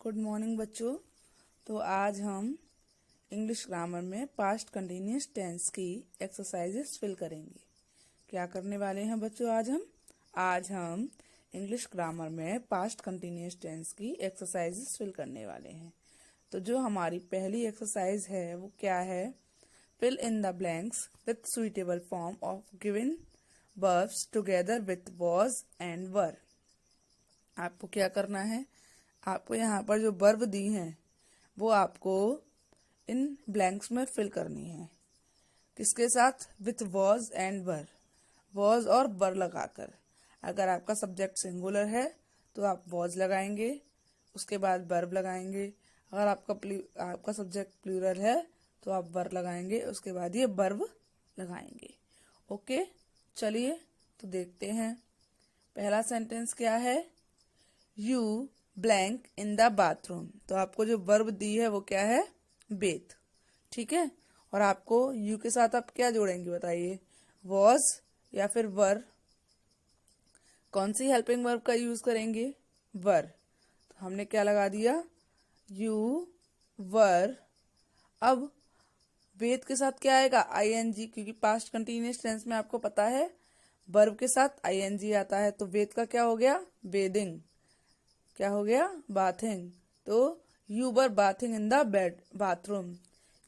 Good morning बच्चों। तो आज हम इंग्लिश ग्रामर में पास्ट कंटिन्यूअस टेंस की एक्सरसाइजेस फिल करेंगे। क्या करने वाले हैं बच्चों? आज हम इंग्लिश ग्रामर में पास्ट कंटिन्यूअस टेंस की एक्सरसाइजेस फिल करने वाले हैं। तो जो हमारी पहली एक्सरसाइज है वो क्या है? Fill in the blanks with suitable form of given verbs together with was and were. आपको क्या करना है? आपको यहाँ पर जो वर्ब दी हैं वो आपको इन ब्लैंक्स में फिल करनी है। किसके साथ? With was and were, was और वर लगाकर। अगर आपका सब्जेक्ट सिंगुलर है तो आप वॉज लगाएंगे, उसके बाद वर्ब लगाएंगे। अगर आपका सब्जेक्ट प्लूरल है तो आप वर लगाएंगे, उसके बाद ये वर्ब लगाएंगे। ओके, चलिए तो देखते हैं। पहला सेंटेंस क्या है? You blank in the bathroom. तो आपको जो वर्ब दी है वो क्या है? बेथ। ठीक है, और आपको यू के साथ आप क्या जोड़ेंगे बताइए? वॉज या फिर वर? कौन सी हेल्पिंग वर्ब का यूज करेंगे? वर। तो हमने क्या लगा दिया? You were. अब बेथ के साथ क्या आएगा? आईएनजी, क्योंकि पास्ट कंटिन्यूअस टेंस में आपको पता है वर्ब के साथ आईएनजी आता है। तो बेथ का क्या हो गया? बेदिंग। क्या हो गया? बाथिंग। तो you were bathing in the bathroom.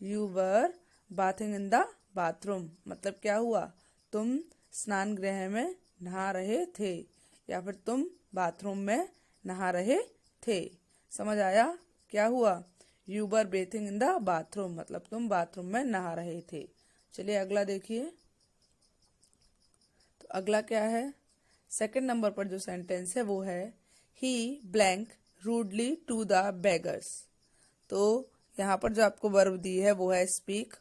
You were bathing in the bathroom मतलब क्या हुआ? तुम स्नान गृह में नहा रहे थे, या फिर तुम बाथरूम में नहा रहे थे। समझ आया? क्या हुआ? You were bathing in the bathroom मतलब तुम बाथरूम में नहा रहे थे। चलिए अगला देखिए। तो अगला क्या है? सेकंड नंबर पर जो सेंटेंस है वो है he blank rudely to the beggars. तो यहाँ पर जो आपको वर्ब दी है वो है स्पीक,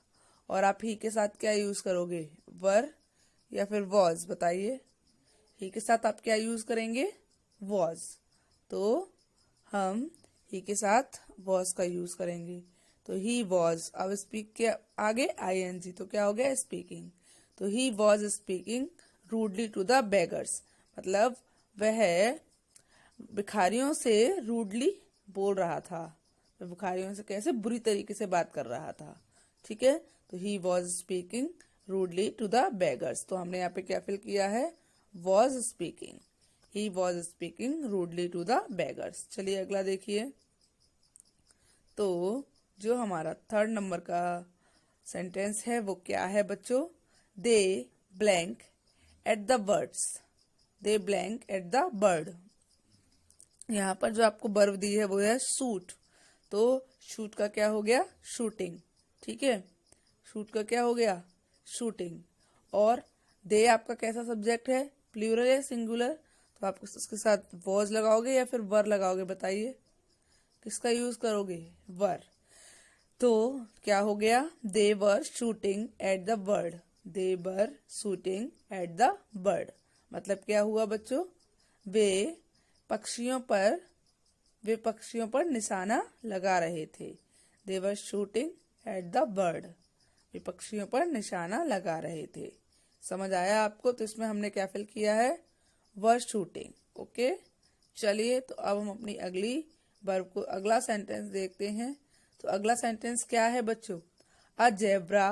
और आप ही के साथ क्या यूज करोगे? वर या फिर वॉज? बताइए। ही के साथ आप क्या यूज करेंगे? वॉज। तो हम ही के साथ वॉज का यूज करेंगे। तो ही वॉज, अब स्पीक के आगे आईएनजी, तो क्या हो गया? स्पीकिंग। तो he was speaking rudely to the beggars मतलब वह भिखारियों से रूडली बोल रहा था। वह भिखारियों से कैसे? बुरी तरीके से बात कर रहा था। ठीक है, तो he was speaking rudely to the beggars. तो हमने यहाँ पे क्या फिल किया है? Was speaking. He was speaking rudely to the beggars. चलिए अगला देखिए। तो जो हमारा थर्ड नंबर का सेंटेंस है वो क्या है बच्चों? They blank at the birds. They blank at the bird. यहाँ पर जो आपको वर्ब दी है वो है शूट। तो शूट का क्या हो गया? शूटिंग। ठीक है, शूट का क्या हो गया? शूटिंग। और दे आपका कैसा सब्जेक्ट है? प्लूरल या सिंगुलर? तो आप उसके साथ वॉज लगाओगे या फिर वर लगाओगे? बताइए, किसका यूज करोगे? वर। तो क्या हो गया? They were shooting at the bird. They were shooting at the bird मतलब क्या हुआ बच्चों? वे पक्षियों पर निशाना लगा रहे थे। They were shooting at the bird. वे पक्षियों पर निशाना लगा रहे थे। समझ आया आपको? तो इसमें हमने क्या फिल किया है? Were shooting. ओके, चलिए तो अब हम अपनी अगली वर्ब को अगला सेंटेंस देखते हैं। तो अगला सेंटेंस क्या है बच्चों? A zebra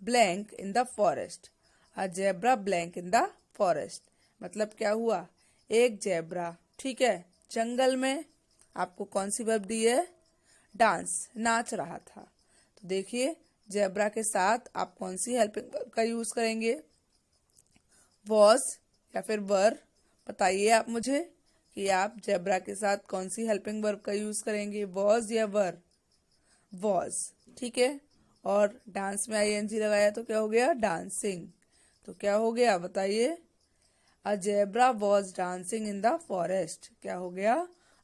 blank in the forest. A zebra blank in the forest मतलब क्या हुआ? एक जेब्रा, ठीक है, जंगल में आपको कौन सी वर्ब दी है? डांस, नाच रहा था। तो देखिए, जेब्रा के साथ आप कौन सी हेल्पिंग वर्ब का यूज करेंगे? वॉज या फिर वर? बताइए आप मुझे कि आप जेब्रा के साथ कौन सी हेल्पिंग वर्ब का यूज करेंगे? वॉज या वर? वॉज। ठीक है, और डांस में आईएनजी लगाया तो क्या हो गया? डांसिंग। तो क्या हो गया बताइए? A zebra was dancing in the forest. क्या हो गया?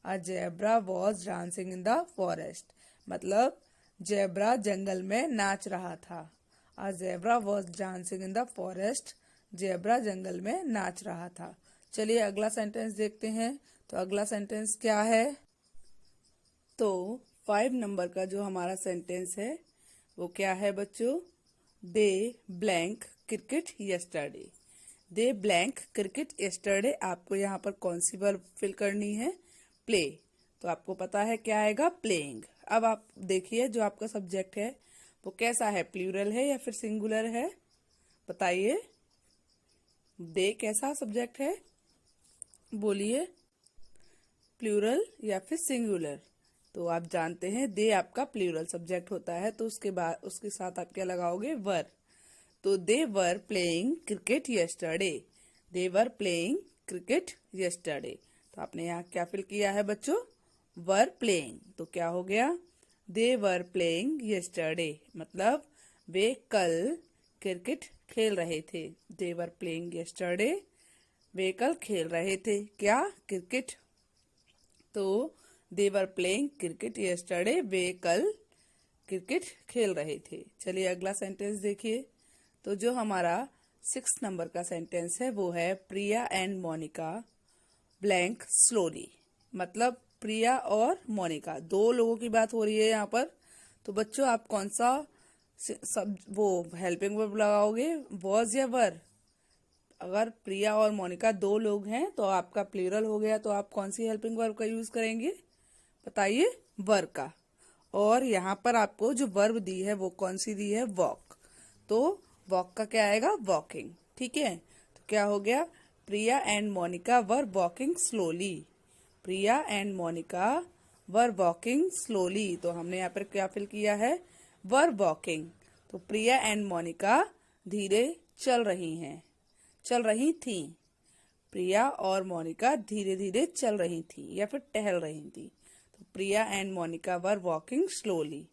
A zebra was dancing in the forest मतलब जेब्रा जंगल में नाच रहा था। A zebra was dancing in the forest, zebra जंगल में नाच रहा था। चलिए अगला सेंटेंस देखते हैं। तो अगला सेंटेंस क्या है? तो 5 नंबर का जो हमारा सेंटेंस है वो क्या है बच्चों? They blank cricket yesterday. They blank cricket yesterday. आपको यहाँ पर कौन सी वर्ब फिल करनी है? प्ले। तो आपको पता है क्या आएगा, प्लेइंग। अब आप देखिए जो आपका सब्जेक्ट है वो कैसा है, प्लूरल है या फिर सिंगुलर है, बताइए। दे कैसा सब्जेक्ट है, बोलिए, प्लूरल या फिर सिंगुलर। तो आप जानते हैं दे आपका प्लूरल सब्जेक्ट होता है, तो उसके बाद उसके साथ आप क्या लगाओगे, वर। तो they were playing cricket yesterday, they were playing cricket yesterday. तो आपने यहाँ क्या फिल किया है बच्चों, वर प्लेइंग। तो क्या हो गया, दे वर प्लेइंग यस्टरडे, मतलब वे कल क्रिकेट खेल रहे थे। दे वर प्लेइंग यस्टरडे, वे कल खेल रहे थे क्या, क्रिकेट। तो they were playing cricket yesterday, वे कल क्रिकेट खेल रहे थे। चलिए अगला सेंटेंस देखिए। तो जो हमारा 6 नंबर का सेंटेंस है वो है प्रिया एंड मोनिका ब्लैंक स्लोली, मतलब प्रिया और मोनिका, दो लोगों की बात हो रही है यहाँ पर। तो बच्चों आप कौन सा सब वो हेल्पिंग वर्ब लगाओगे, वॉज या वर। अगर प्रिया और मोनिका दो लोग हैं तो आपका प्लूरल हो गया, तो आप कौन सी हेल्पिंग वर्ब का यूज करेंगे, बताइए, वर का। और यहाँ पर आपको जो वर्ब दी है वो कौन सी दी है, वॉक। तो वॉक का क्या आएगा, वॉकिंग, ठीक है। तो क्या हो गया, Priya and Monika were walking slowly, Priya and Monika were walking slowly. तो हमने यहाँ पर क्या फिल किया है, वर वॉकिंग। तो प्रिया एंड मोनिका धीरे चल रही हैं, चल रही थी। प्रिया और मोनिका धीरे धीरे चल रही थी या फिर टहल रही थी। तो Priya and Monika were walking slowly.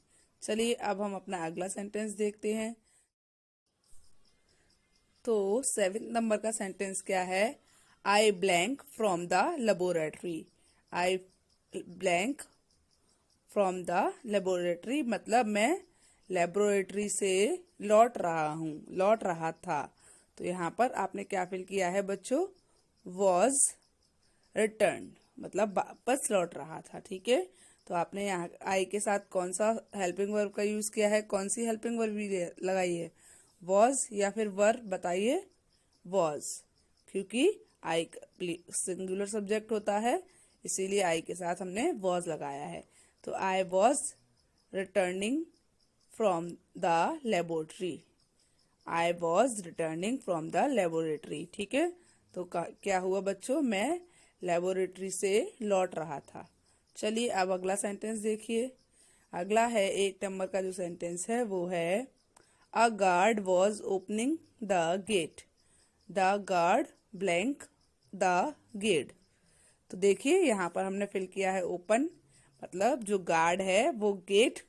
चलिए अब हम अपना अगला सेंटेंस देखते हैं। तो 7 नंबर का सेंटेंस क्या है, आई blank from the laboratory, I blank from the laboratory, मतलब मैं लेबोरेटरी से लौट रहा हूँ, लौट रहा था। तो यहाँ पर आपने क्या फिल किया है बच्चों, वॉज रिटर्न, मतलब वापस लौट रहा था, ठीक है। तो आपने यहाँ आई के साथ कौन सा हेल्पिंग वर्ब का यूज किया है, कौन सी हेल्पिंग वर्ब लगाई है, वॉज या फिर वर, बताइए, वॉज, क्योंकि आई सिंगुलर सब्जेक्ट होता है, इसीलिए आई के साथ हमने वॉज लगाया है। तो I was returning from the laboratory, I was returning from the laboratory, ठीक है। तो क्या हुआ बच्चों, मैं लेबोरेटरी से लौट रहा था। चलिए अब अगला सेंटेंस देखिए। अगला है 1 नंबर का जो सेंटेंस है वो है a guard was opening the gate, the guard blank the gate. तो देखिए यहाँ पर हमने फिल किया है ओपन, मतलब जो गार्ड है वो गेट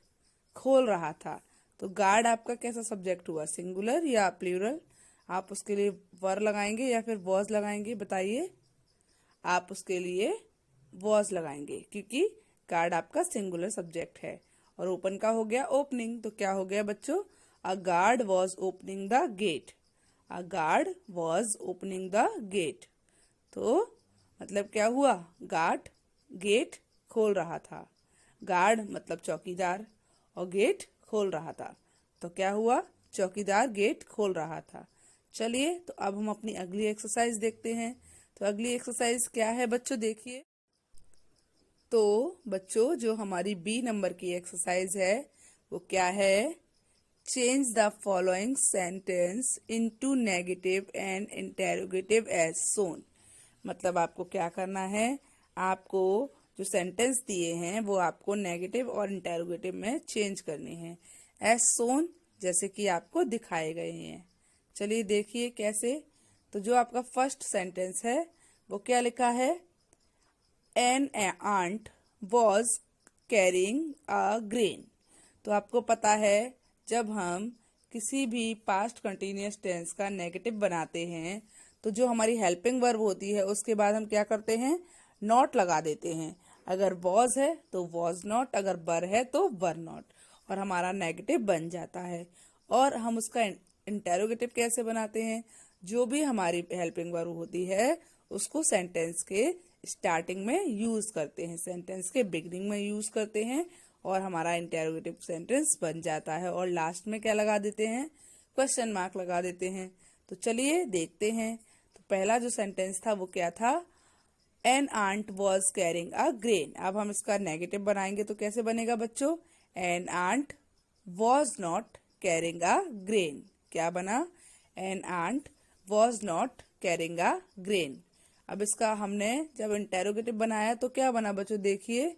खोल रहा था। तो गार्ड आपका कैसा सब्जेक्ट हुआ, सिंगुलर या प्लूरल। आप उसके लिए वर लगाएंगे या फिर वॉज लगाएंगे, बताइए। आप उसके लिए वॉज लगाएंगे क्योंकि गार्ड आपका सिंगुलर सब्जेक्ट है। और ओपन का हो गया ओपनिंग, तो क्या हो गया बच्चों, a guard was opening the gate, a guard was opening the gate. तो मतलब क्या हुआ, गार्ड गेट खोल रहा था, गार्ड मतलब चौकीदार और गेट खोल रहा था। तो क्या हुआ, चौकीदार गेट खोल रहा था। चलिए तो अब हम अपनी अगली एक्सरसाइज देखते हैं। तो अगली एक्सरसाइज क्या है बच्चों, देखिए। तो बच्चों जो हमारी बी नंबर की एक्सरसाइज है वो क्या है, change the following sentence into negative and interrogative as shown. मतलब आपको क्या करना है, आपको जो सेंटेंस दिए हैं वो आपको नेगेटिव और इंटेरोगेटिव में चेंज करने हैं, एज सोन, जैसे कि आपको दिखाए गए हैं। चलिए देखिए कैसे। तो जो आपका फर्स्ट सेंटेंस है वो क्या लिखा है, an ant was carrying a grain. तो आपको पता है जब हम किसी भी पास्ट कंटिन्यूअस टेंस का नेगेटिव बनाते हैं तो जो हमारी हेल्पिंग वर्ब होती है उसके बाद हम क्या करते हैं, नॉट लगा देते हैं। अगर वॉज है तो वॉज नॉट, अगर वर है तो वर नॉट, और हमारा नेगेटिव बन जाता है। और हम उसका इंटेरोगेटिव कैसे बनाते हैं, जो भी हमारी हेल्पिंग वर्ब होती है उसको सेंटेंस के स्टार्टिंग में यूज करते हैं, सेंटेंस के बिगिनिंग में यूज करते हैं और हमारा इंटेरोगेटिव सेंटेंस बन जाता है। और लास्ट में क्या लगा देते हैं, क्वेश्चन मार्क लगा देते हैं। तो चलिए देखते हैं। तो पहला जो सेंटेंस था वो क्या था, an ant was carrying a grain. अब हम इसका नेगेटिव बनाएंगे तो कैसे बनेगा बच्चों? An ant was not carrying a grain. क्या बना? An ant was not carrying a grain. अब इसका हमने जब इंटेरोगेटिव बनाया तो क्या बना बच्चों? देखिए,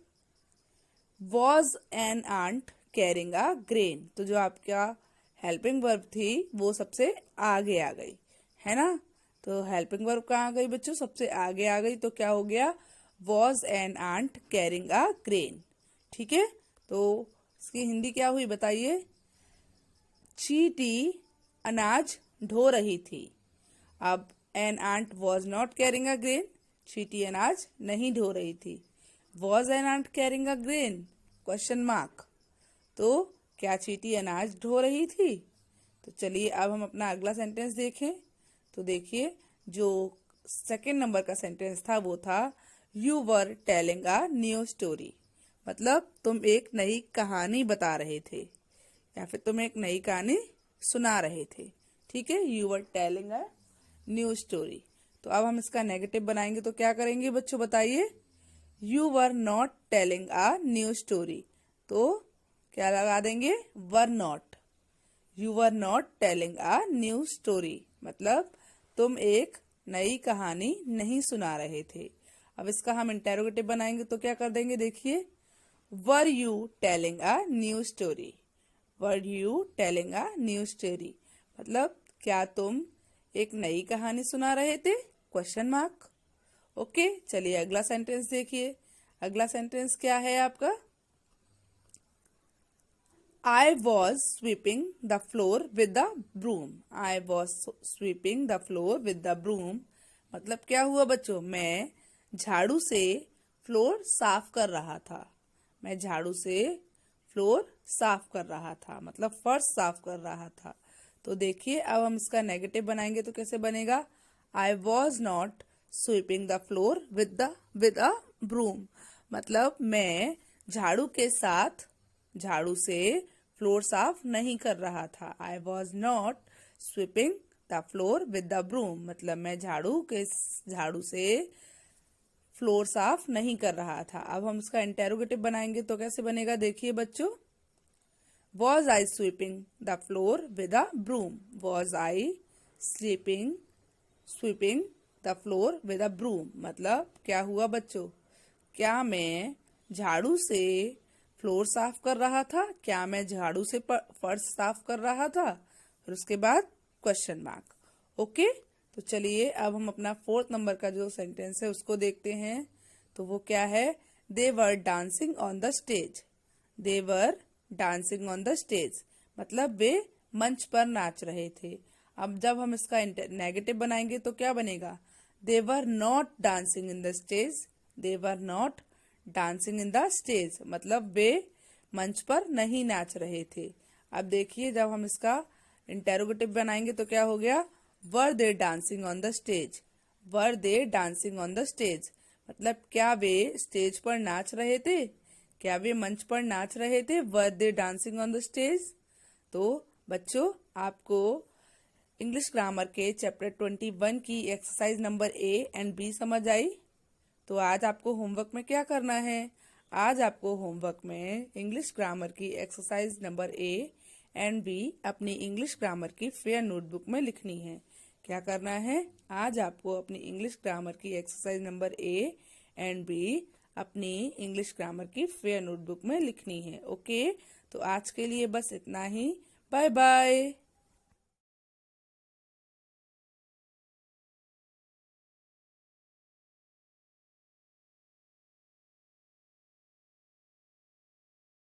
was an ant carrying a grain. तो जो आपका हेल्पिंग वर्ब थी वो सबसे आगे आ गई, है ना? तो हेल्पिंग वर्ब कहाँ आ गई बच्चों? सबसे आगे आ गई। तो क्या हो गया? Was an ant carrying a grain. ठीक है, तो इसकी हिंदी क्या हुई बताइए? चींटी अनाज ढो रही थी। अब an ant was not carrying a grain, चींटी अनाज नहीं ढो रही थी। Was an ant carrying a grain? Question mark. तो क्या चींटी अनाज ढो रही थी? तो चलिए अब हम अपना अगला सेंटेंस देखें। तो देखिए, जो सेकंड नंबर का सेंटेंस था वो था you were telling a new story. मतलब तुम एक नई कहानी बता रहे थे या फिर तुम एक नई कहानी सुना रहे थे। ठीक है, you were telling a new story. तो अब हम इसका नेगेटिव बनाएंगे तो क्या करेंगे बच्चों बताइए? You were not telling a new story. तो क्या लगा देंगे? Were not. You were not telling a new story मतलब तुम एक नई कहानी नहीं सुना रहे थे। अब इसका हम इंटेरोगेटिव बनाएंगे तो क्या कर देंगे? देखिए, were you telling a new story. Were you telling a new story मतलब क्या तुम एक नई कहानी सुना रहे थे? Question mark. ओके, चलिए अगला सेंटेंस देखिए। अगला सेंटेंस क्या है आपका? I was sweeping the floor with the broom. I was sweeping the floor with the broom. मतलब क्या हुआ बच्चों? मैं झाड़ू से फ्लोर साफ कर रहा था। मैं झाड़ू से फ्लोर साफ कर रहा था मतलब फर्श साफ कर रहा था। तो देखिए, अब हम इसका नेगेटिव बनाएंगे तो कैसे बनेगा? I was not sweeping the floor with a broom. मतलब मैं झाड़ू के साथ झाड़ू से फ्लोर साफ नहीं कर रहा था। I was not sweeping the floor with the broom मतलब मैं झाड़ू से फ्लोर साफ नहीं कर रहा था। अब हम इसका इंटेरोगेटिव बनाएंगे तो कैसे बनेगा? देखिए बच्चों, was I sweeping the floor with a broom. Was I sweeping the floor with a broom मतलब क्या हुआ बच्चों? क्या मैं झाड़ू से फ्लोर साफ कर रहा था? क्या मैं झाड़ू से फर्श साफ कर रहा था? और उसके बाद क्वेश्चन मार्क। ओके, तो चलिए अब हम अपना फोर्थ नंबर का जो सेंटेंस है उसको देखते हैं। तो वो क्या है? They were dancing on the stage. They were dancing on the stage मतलब वे मंच पर नाच रहे थे। अब जब हम इसका नेगेटिव बनाएंगे तो क्या बनेगा? They were not dancing in the stage. They were not dancing in the stage मतलब वे मंच पर नहीं नाच रहे थे। अब देखिए, जब हम इसका इंटेरोगेटिव बनाएंगे तो क्या हो गया? Were they dancing on the stage. Were they dancing on the stage मतलब क्या वे स्टेज पर नाच रहे थे? क्या वे मंच पर नाच रहे थे? Were they dancing on the stage. तो बच्चों, आपको इंग्लिश ग्रामर के चैप्टर 21 की exercise number A and B समझ आई? तो आज आपको होमवर्क में क्या करना है? आज आपको होमवर्क में इंग्लिश ग्रामर की exercise number A and B अपनी इंग्लिश ग्रामर की फेयर नोटबुक में लिखनी है। क्या करना है? आज आपको अपनी इंग्लिश ग्रामर की exercise number A and B अपनी इंग्लिश ग्रामर की फेयर नोटबुक में लिखनी है। ओके, तो आज के लिए बस इतना ही। Bye bye.